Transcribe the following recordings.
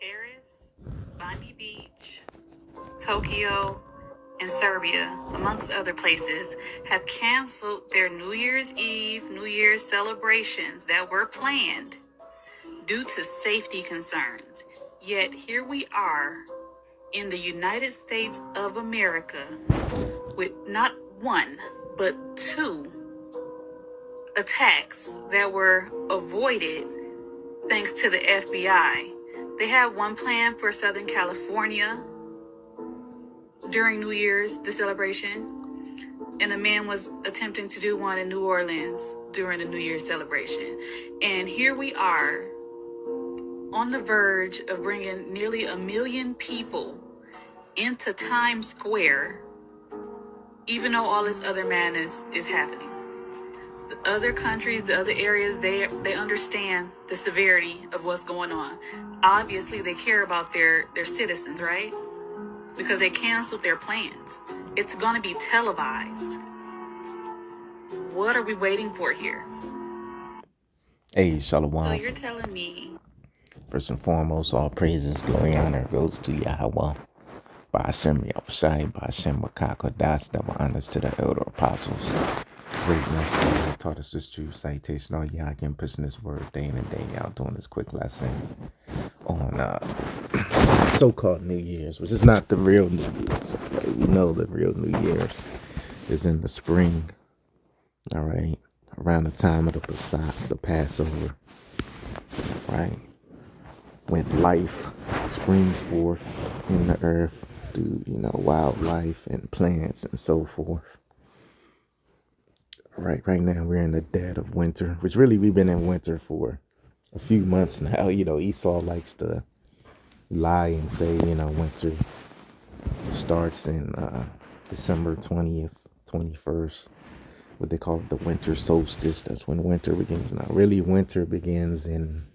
Paris, Bondi Beach, Tokyo, and Serbia, amongst other places, have canceled their New Year's Eve, New Year's celebrations that were planned due to safety concerns. Yet here we are in the United States of America with not one, but two attacks that were avoided thanks to the FBI. They had one planned for Southern California during New Year's, the celebration, and a man was attempting to do one in New Orleans during the New Year's celebration. And here we are on the verge of bringing nearly 1 million people into Times Square, even though all this other madness is happening. The other countries, the other areas, they understand the severity of what's going on. Obviously, they care about their citizens, right? Because they canceled their plans. It's going to be televised. What are we waiting for here? Hey, Shalom. So you're telling me... First and foremost, all praises, glory, and honor goes to Yahweh. Ba'ashem Yahushai, Ba'ashem Wakakodas, double honors to the elder apostles. Great master who taught us this true citation. All y'all can pushing this word day in and day out, doing this quick lesson on so-called New Year's, which is not the real New Year's. Okay? We know the real New Year's is in the spring, all right, around the time of the Pesach, the Passover, right, when life springs forth in the earth through, wildlife and plants and so forth. Right now we're in the dead of winter, which really we've been in winter for a few months now. Esau likes to lie and say, winter starts in December 20th, 21st, what they call it, the winter solstice. That's when winter begins. Now, really, winter begins in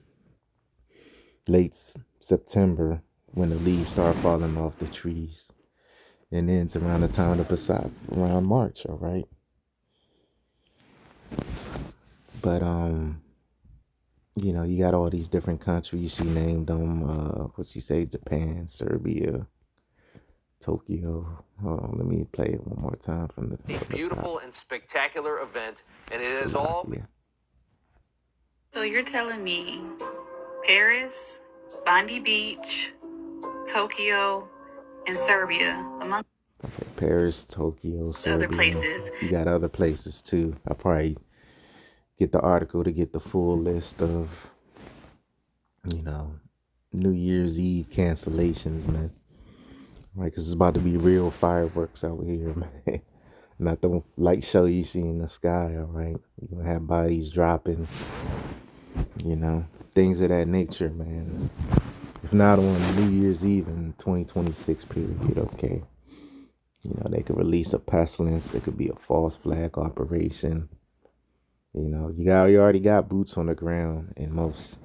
late September when the leaves start falling off the trees. And then it's around the time of the Pesach, around March, all right? But, you got all these different countries. She named them, Japan, Serbia, Tokyo. Hold on, let me play it one more time from the beautiful top. And spectacular event, and it is all... Yeah. So you're telling me Paris, Bondi Beach, Tokyo, and Serbia, among Paris, Tokyo, Serbia. other places. You got other places too. I'll probably get the article to get the full list of, New Year's Eve cancellations, man. Right, because it's about to be real fireworks out here, man. Not the light show you see in the sky, all right? You're going to have bodies dropping, things of that nature, man. If not on New Year's Eve in 2026 period, okay? They could release a pestilence. There could be a false flag operation. You already got boots on the ground in most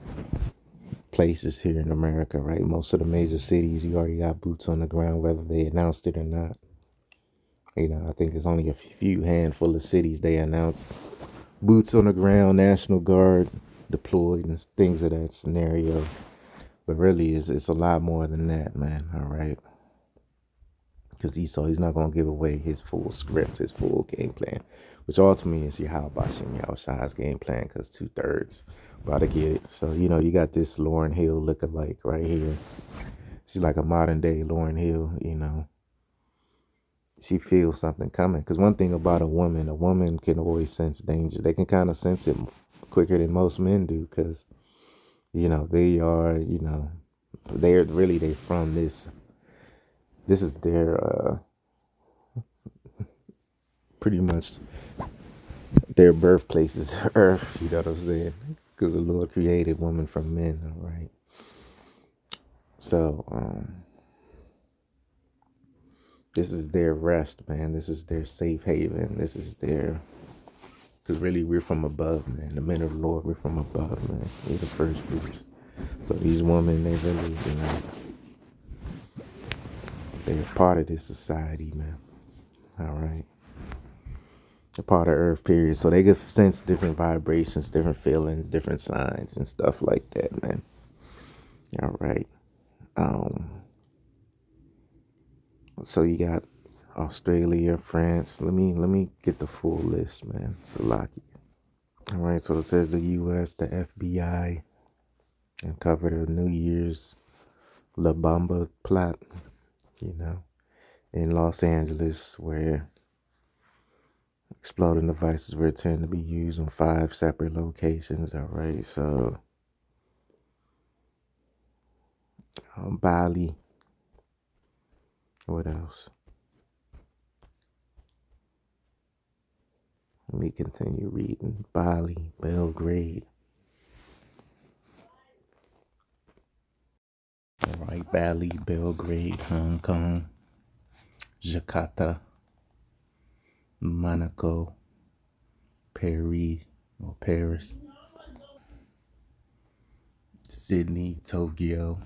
places here in America, right? Most of the major cities, you already got boots on the ground, whether they announced it or not. I think it's only a few handful of cities they announced boots on the ground, National Guard deployed, and things of that scenario. But really, it's a lot more than that, man, all right? Because Esau, he's not going to give away his full script, his full game plan, which ultimately is Yahushai's game plan, because 2/3 about to get it. So, you got this Lauryn Hill lookalike right here. She's like a modern day Lauryn Hill, She feels something coming. Because one thing about a woman can always sense danger. They can kind of sense it quicker than most men do, because, they are, they're from this. This is their, pretty much their birthplace is earth, you know what I'm saying? Because the Lord created woman from men, all right? So, this is their rest, man. This is their safe haven. This is their, because really we're from above, man. The men of the Lord, we're from above, man. We're the first fruits. So these women, they really, they're part of this society, man. All right. A part of earth, period. So they can sense different vibrations, different feelings, different signs and stuff like that, man. All right. So you got Australia, France. Let me get the full list, man. Salaki. All right, so it says the U.S., the FBI, uncovered a New Year's La Bamba plot, in Los Angeles, where exploding devices were intended to be used on 5 separate locations. All right, so Bali. What else? Let me continue reading. Bali, Belgrade. All right, Bali, Belgrade, Hong Kong, Jakarta, Monaco, Paris, Sydney, Tokyo.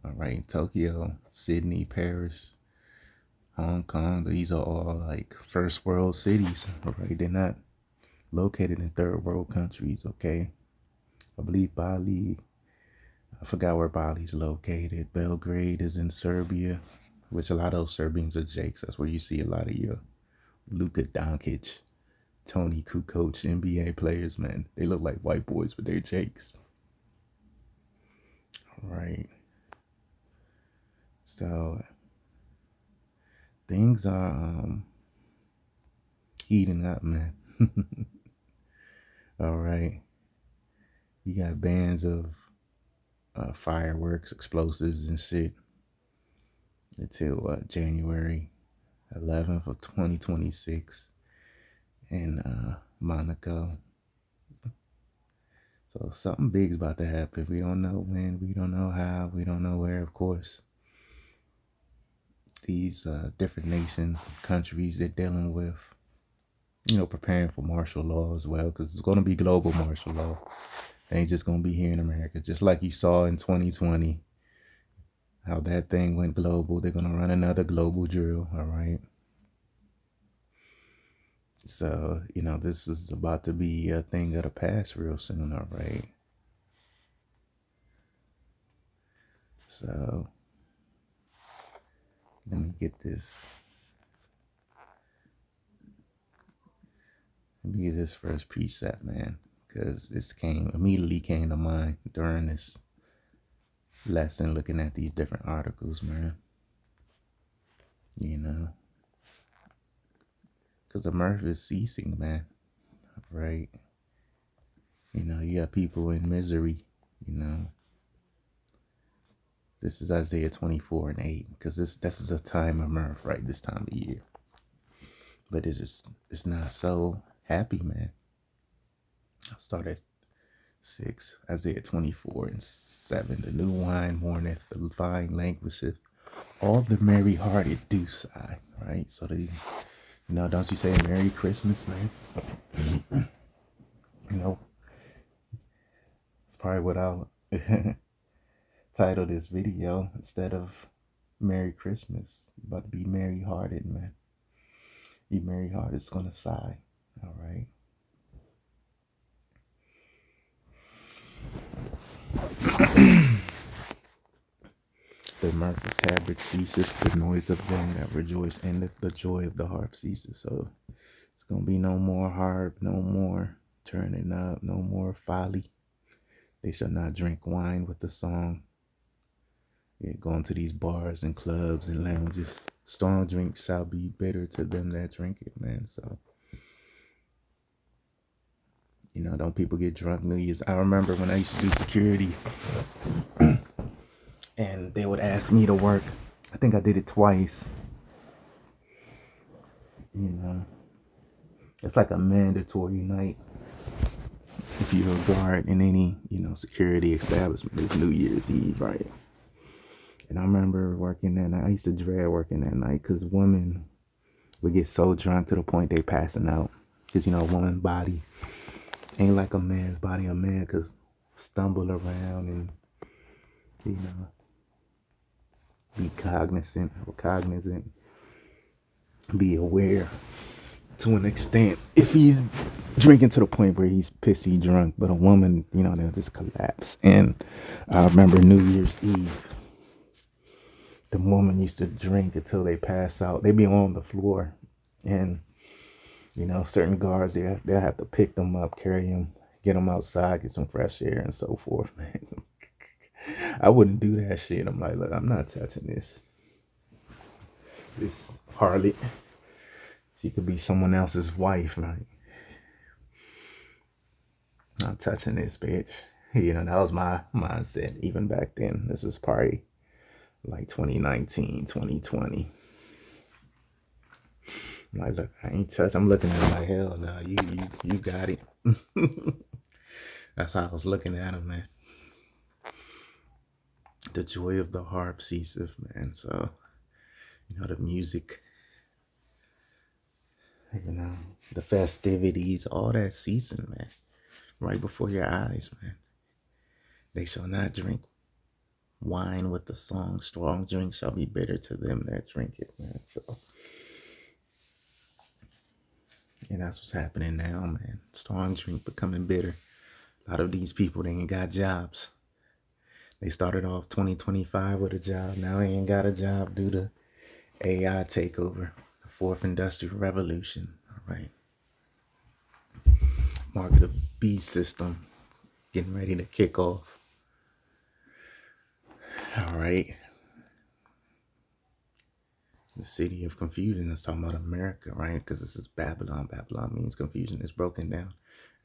All right, Tokyo, Sydney, Paris, Hong Kong. These are all like first world cities. All right, they're not located in third world countries. Okay, I believe Bali. I forgot where Bali's located. Belgrade is in Serbia, which a lot of those Serbians are Jakes. That's where you see a lot of your Luka Doncic, Tony Kukoc, NBA players, man. They look like white boys, but they're Jakes. All right. So things are heating up, man. All right. You got bans of fireworks, explosives, and shit until January 11th of 2026 in Monaco. So something big's about to happen. We don't know when, we don't know how, we don't know where, of course. These different nations, countries, they're dealing with, preparing for martial law as well, because it's going to be global martial law. It ain't just going to be here in America. Just like you saw in 2020, how that thing went global. They're going to run another global drill, all right? So, this is about to be a thing of the past real soon, all right? So, let me get this. Let me get this first preset, man, because this immediately came to mind during this lesson, looking at these different articles, man. Because the mirth is ceasing, man, right? You got people in misery, This is Isaiah 24:8, because this is a time of mirth, right? This time of year. But it's not so happy, man. I'll start at 6, Isaiah 24:7. The new wine mourneth, the vine languisheth, all the merry-hearted do sigh, right? So don't you say Merry Christmas, man? It's probably what I'll title this video instead of Merry Christmas. You're about to be merry-hearted, man. Your merry-hearted is gonna sigh, all right? The mirth of tabrets ceases, the noise of them that rejoice endeth, the joy of the harp ceases. So it's gonna be no more harp, no more turning up, no more folly. They shall not drink wine with the song. Going to these bars and clubs and lounges. Strong drink shall be bitter to them that drink it, man. So, don't people get drunk New Year's? I remember when I used to do security and they would ask me to work. I think I did it twice. It's like a mandatory night if you're a guard in any, security establishment. It's New Year's Eve, right? And I remember working that night. I used to dread working that night because women would get so drunk to the point they passing out. Because, a woman's body ain't like a man's body. A man could stumble around and, be cognizant, be aware to an extent if he's drinking to the point where he's pissy drunk. But a woman, they'll just collapse. And I remember New Year's Eve, the woman used to drink until they pass out. They be on the floor, and certain guards they'll have to pick them up, carry them, get them outside, get some fresh air, and so forth. Man, I wouldn't do that shit. I'm like, look, I'm not touching this. This harlot, she could be someone else's wife, right? Not touching this bitch. That was my mindset even back then. This is probably like 2019, 2020. I'm like, look, I ain't touch. I'm looking at him like, hell no, you got it. That's how I was looking at him, man. The joy of the harp ceaseth, man. So, the music, the festivities, all that ceasing, man. Right before your eyes, man. They shall not drink wine with the song. Strong drink shall be bitter to them that drink it, man. So, and that's what's happening now, man. Strong drink becoming bitter. A lot of these people, they ain't got jobs. They started off 2025 with a job. Now they ain't got a job due to AI takeover, the fourth industrial revolution. All right. Mark of the beast system getting ready to kick off. All right. The city of confusion is talking about America, right? Because this is Babylon. Babylon means confusion is broken down.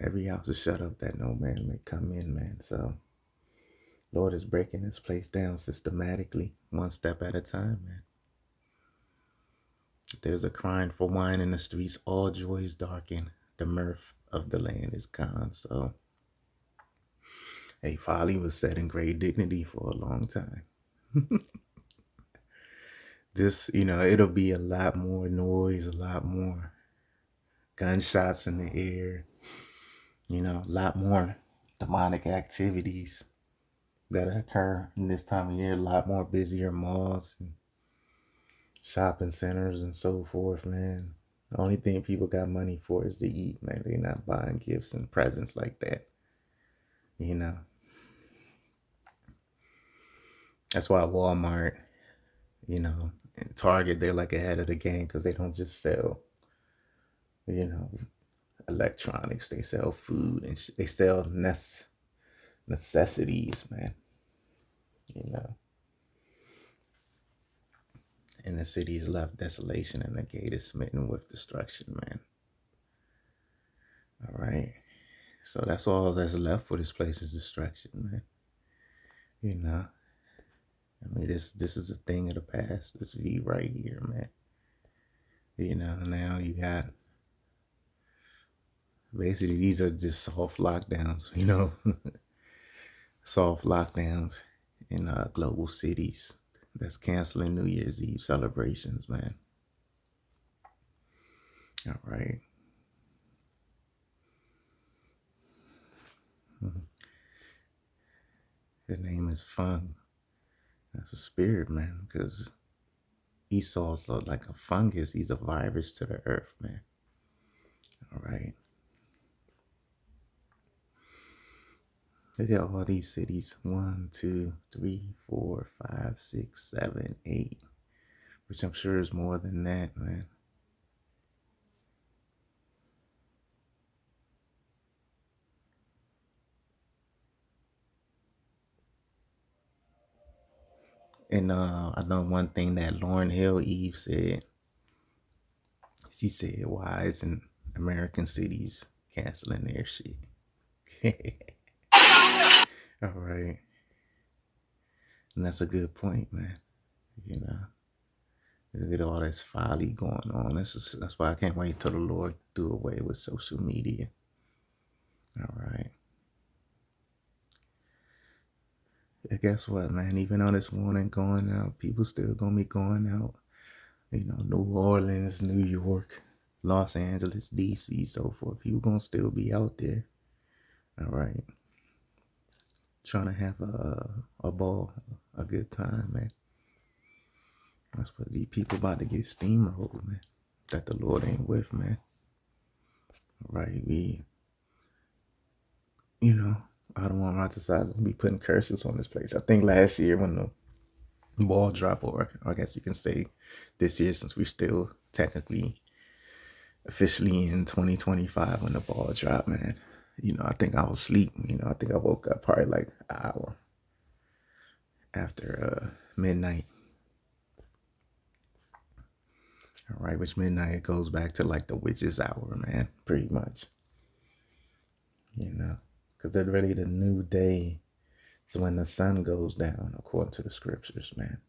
Every house is shut up that no man may come in, man. So Lord is breaking this place down systematically, one step at a time, man. If there's a crying for wine in the streets, all joy is darkened. The mirth of the land is gone. So, folly was set in great dignity for a long time. This, it'll be a lot more noise, a lot more gunshots in the air, a lot more demonic activities that occur in this time of year, a lot more busier malls and shopping centers and so forth, man. The only thing people got money for is to eat, man. They're not buying gifts and presents like that. That's why Walmart, and Target, they're like ahead of the game because they don't just sell, electronics. They sell food and they sell necessities, man. And the city is left desolation and the gate is smitten with destruction, man. All right. So that's all that's left for this place is destruction, man. This is a thing of the past. This view right here, man. Now you got basically these are just soft lockdowns, soft lockdowns in global cities that's canceling New Year's Eve celebrations, man. All right. His name is Fung. That's a spirit, man, because Esau's like a fungus. He's a virus to the earth, man. All right. Look at all these cities. 1, 2, 3, 4, 5, 6, 7, 8. Which I'm sure is more than that, man. And I know one thing that Lauryn Hill Eve said. She said, why isn't American cities canceling their shit? All right. And that's a good point, man. Look at all this folly going on. That's why I can't wait till the Lord do away with social media. All right. And guess what, man? Even though this warning going out, people still gonna be going out. New Orleans, New York, Los Angeles, DC, so forth. People gonna still be out there. All right. Trying to have a ball, a good time, man. That's what these people about to get steamrolled, man. That the Lord ain't with, man. All right, I don't want my society to be putting curses on this place. I think last year when ball drop, or I guess you can say this year, since we're still technically officially in 2025 when the ball dropped, man. I think I was asleep. I think I woke up probably like an hour after midnight. All right, which midnight goes back to like the witch's hour, man, pretty much. Because they're really the new day. So when the sun goes down, according to the scriptures, man,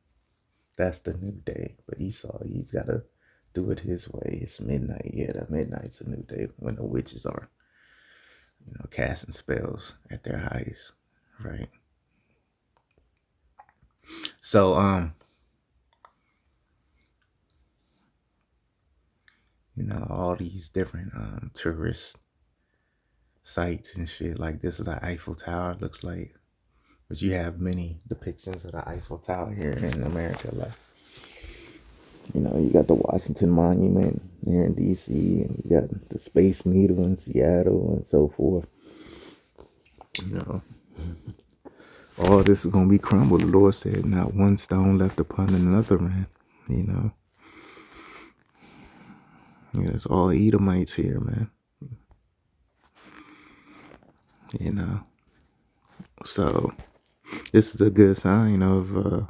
that's the new day. But Esau, he's got to do it his way. It's midnight. Yeah, the midnight's a new day when the witches are, casting spells at their highest, right? So, all these different tourist sites and shit. Like, this is the Eiffel Tower, looks like. But you have many depictions of the Eiffel Tower here in America. Like, you got the Washington Monument here in DC, and you got the Space Needle in Seattle and so forth. All this is going to be crumbled. The Lord said, not one stone left upon another, man. It's all Edomites here, man. So this is a good sign of,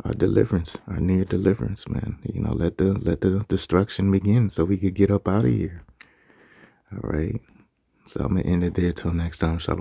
our deliverance, our near deliverance, man. Let the destruction begin so we could get up out of here. All right. So I'm going to end it there till next time. Shalom.